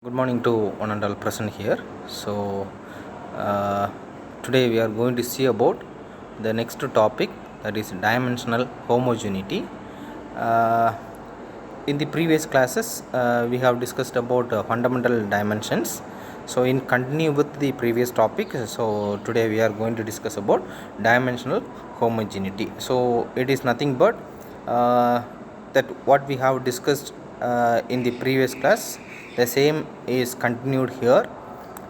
Good morning to one and all present here. Uh, Today we are going to see about the next topic, that is dimensional homogeneity. Uh, in the previous classes, we have discussed about fundamental dimensions. So, in continue with the previous topic, so today we are going to discuss about dimensional homogeneity. So, it is nothing but uh, that what we have discussed in the previous class, the same is continued here.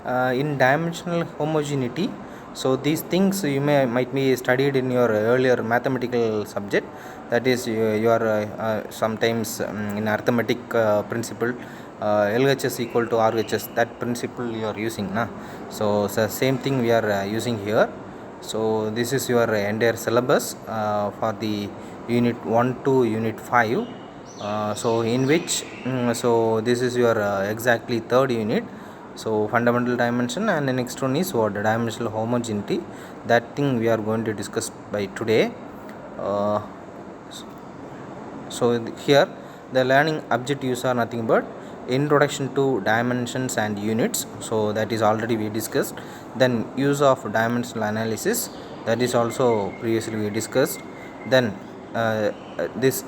In dimensional homogeneity, so these things you might be studied in your earlier mathematical subject, that is your sometimes in arithmetic principle, LHS equal to RHS, that principle you are using na. So the same thing we are using here. So this is your entire syllabus for the unit 1 to unit 5. So in which so this is your exactly third unit. So fundamental dimension, and the next one is what, dimensional homogeneity. That thing we are going to discuss by today. uh, Here the learning objectives are nothing but introduction to dimensions and units, so that is already we discussed. Then use of dimensional analysis, that is also previously we discussed. Then this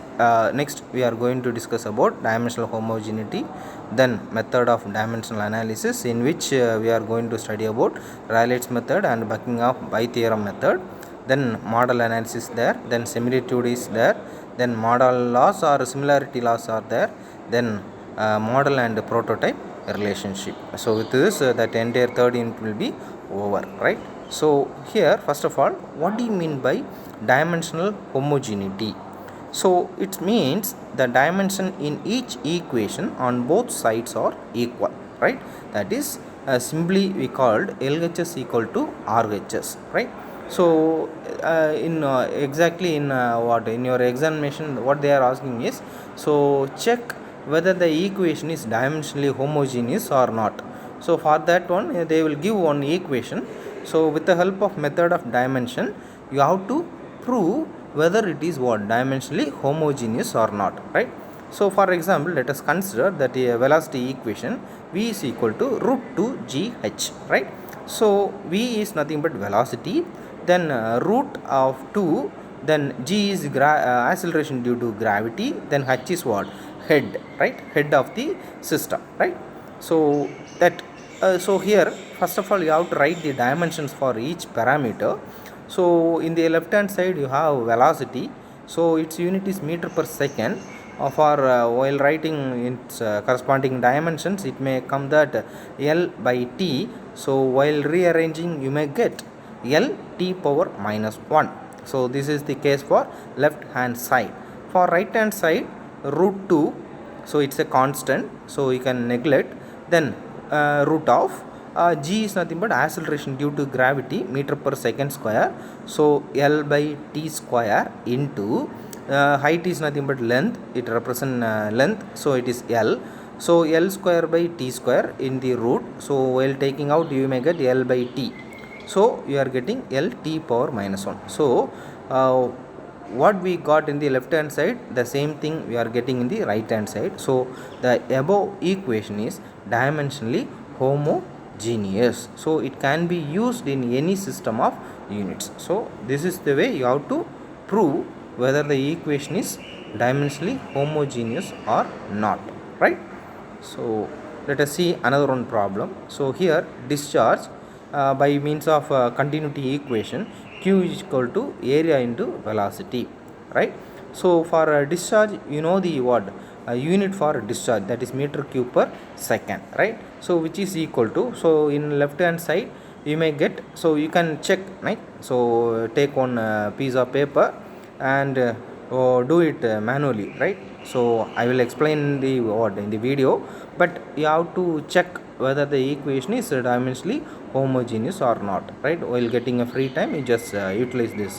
next we are going to discuss about dimensional homogeneity. Then method of dimensional analysis, in which we are going to study about Rayleigh's method and Buckingham by theorem method. Then model analysis there, then similitude is there, then model laws or similarity laws are there, then model and prototype relationship. So with this that entire third unit will be over, right? So here first of all, what do you mean by dimensional homogeneity? So it means the dimension in each equation on both sides are equal, right? That is simply we called LHS equal to RHS, right? So in exactly in what in your examination, what they are asking is, so check whether the equation is dimensionally homogeneous or not. So for that one, they will give one equation. So with the help of method of dimension, you have to prove whether it is what, dimensionally homogeneous or not, right? So for example, let us consider that a velocity equation v is equal to root 2 gh, right? So v is nothing but velocity, then root of 2, then g is acceleration due to gravity, then h is what, head, right? Head of the system, right? So that so here first of all you have to write the dimensions for each parameter. So in the left hand side you have velocity, so its unit is meter per second. For while writing its corresponding dimensions, it may come that L by T. So while rearranging, you may get L T power minus 1. So this is the case for left hand side. For right hand side, root 2, so it's a constant, so you can neglect. Then root of g is nothing but acceleration due to gravity, meter per second square. So L by T square into height is nothing but length, it represents length, so it is L. So L square by T square in the root, so while taking out you may get L by T, so you are getting L T power minus 1. So what we got in the left hand side, the same thing we are getting in the right hand side. So the above equation is dimensionally homogeneous, so it can be used in any system of units. So this is the way you have to prove whether the equation is dimensionally homogeneous or not, right? So let us see another one problem. So here discharge by means of continuity equation, q is equal to area into velocity, right? So for discharge, you know the what unit for discharge, that is meter cube per second, right? So which is equal to, so in left hand side you may get, so you can check, right? So take one piece of paper and do it manually, right? So I will explain the what in the video, but you have to check whether the equation is dimensionally homogeneous or not, right? While getting a free time, you just utilize this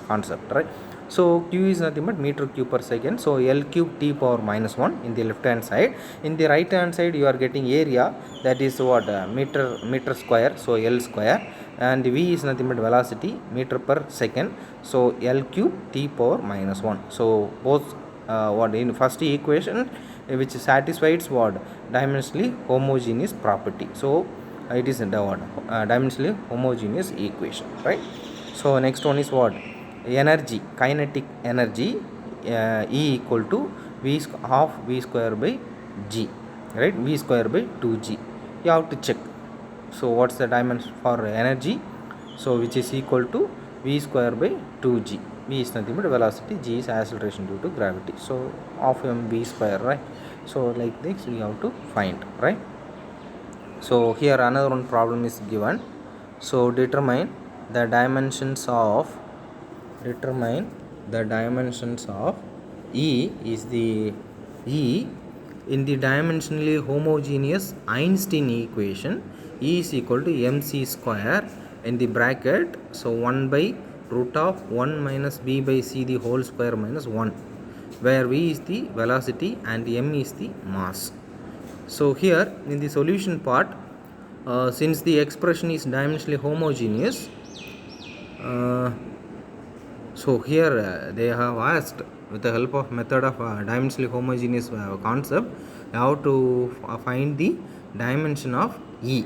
concept, right? So q is nothing but meter cube per second, so L cube T power minus 1 in the left hand side. In the right hand side you are getting area, that is what, meter square, so L square, and v is nothing but velocity, meter per second, so L cube T power minus 1. So both what in first equation which satisfies what dimensionally homogeneous property. So it is the what dimensionally homogeneous equation, right? So next one is what energy, kinetic energy, E equal to half v square by g, right? V square by 2g. You have to check. So what's the dimension for energy? So which is equal to v square by 2g. V is nothing but velocity, g is acceleration due to gravity. So half mv square, right? So like this we have to find, right? So here another one problem is given. So determine the dimensions of E is the E in the dimensionally homogeneous Einstein equation. E is equal to mc square in the bracket, so 1 by root of 1 minus b by c the whole square minus 1, where v is the velocity and m is the mass. So here in the solution part, since the expression is dimensionally homogeneous, so here they have asked, with the help of method of dimensionally homogeneous concept, how to find the dimension of E,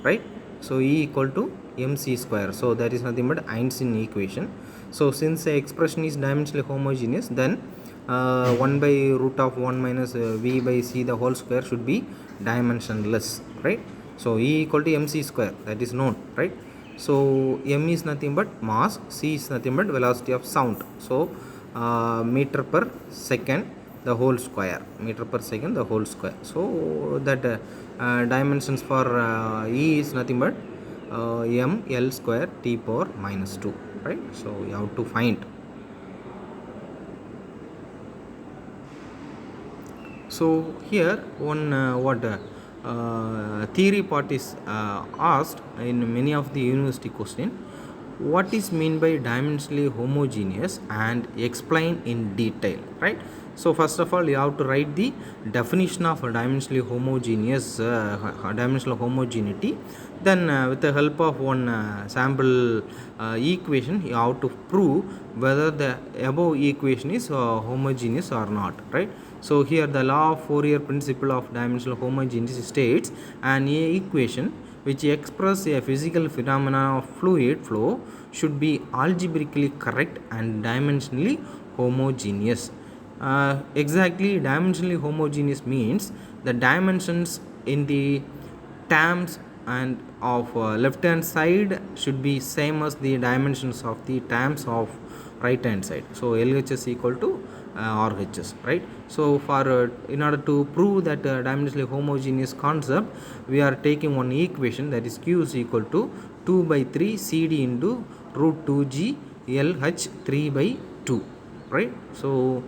right? So E equal to mc square, so that is nothing but Einstein equation. So since the expression is dimensionally homogeneous, then 1 by root of 1 minus v by c the whole square should be dimensionless, right? So E equal to mc square, that is known, right? So m is nothing but mass, c is nothing but velocity of sound. So meter per second the whole square, meter per second the whole square. So that dimensions for E is nothing but m l square t power minus 2, right? So you have to find. So here one theory part is asked in many of the university question. What is mean by dimensionally homogeneous and explain in detail, right? So first of all you have to write the definition of dimensionally homogeneous, dimensional homogeneity. Then with the help of one sample equation, you have to prove whether the above equation is homogeneous or not, right? So here the law of Fourier principle of dimensional homogeneity states an equation which express a physical phenomena of fluid flow should be algebraically correct and dimensionally homogeneous. Exactly, dimensionally homogeneous means the dimensions in the terms and of left hand side should be same as the dimensions of the terms of right hand side. So LHS equal to RHS, right? So for in order to prove that dimensionally homogeneous concept, we are taking one equation, that is Q is equal to 2 by 3 CD into root 2G LH 3 by 2, right? So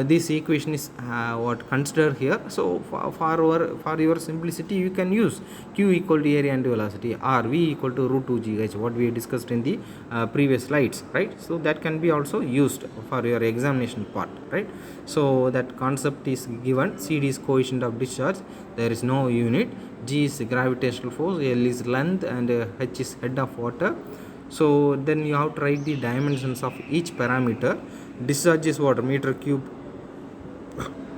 this equation is what considered here. So for your simplicity you can use Q equal to area and velocity, or V equal to root 2GH, what we discussed in the previous slides, right? So that can be also used for your examination part, right? So that concept is given. CD is coefficient of discharge, there is no unit. G is gravitational force, L is length, and H is head of water. So then you have to write the dimensions of each parameter. Discharge is what, meter cube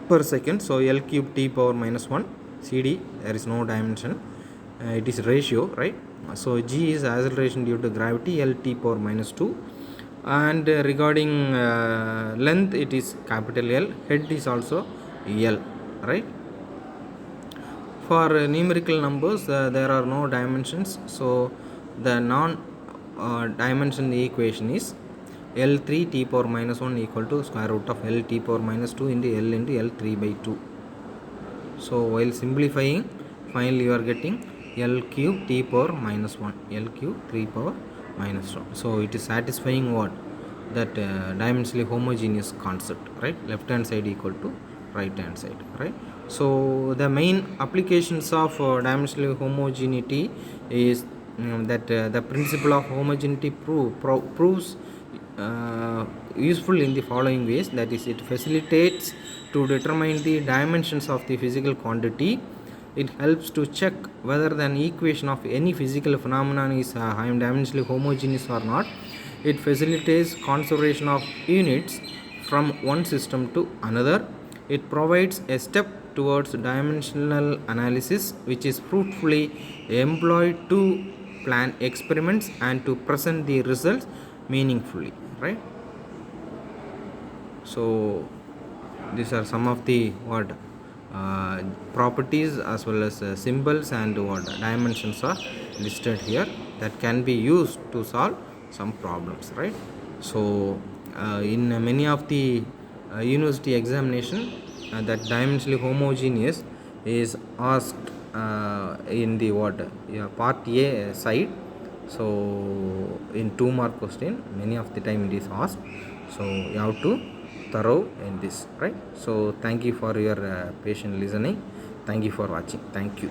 per second, so L cube t power minus 1. CD, there is no dimension, it is ratio, right? So G is acceleration due to gravity, L t power minus 2. And regarding length, it is capital L. Head is also L, right? For numerical numbers, there are no dimensions, so the non dimension equation is L3 t power minus 1 equal to square root of L t power minus 2 into L into L3 by 2. So while simplifying, finally you are getting L cube t power minus 1, L cube 3 power minus 1. So it is satisfying what? That dimensionally homogeneous concept, right? Left hand side equal to right hand side, right? So the main applications of dimensional homogeneity is that the principle of homogeneity proves useful in the following ways. That is, it facilitates to determine the dimensions of the physical quantity. It helps to check whether an equation of any physical phenomenon is dimensionally homogeneous or not. It facilitates conservation of units from one system to another. It provides a step towards dimensional analysis, which is fruitfully employed to plan experiments and to present the results meaningfully, right? So these are some of the what properties as well as symbols and what dimensions are listed here that can be used to solve some problems, right? So in many of the university examination, that dimensionally homogeneous is asked in the what part A side. So in 2 mark question, many of the time it is asked, so you have to thorough in this, right? So thank you for your patient listening. Thank you for watching. Thank you.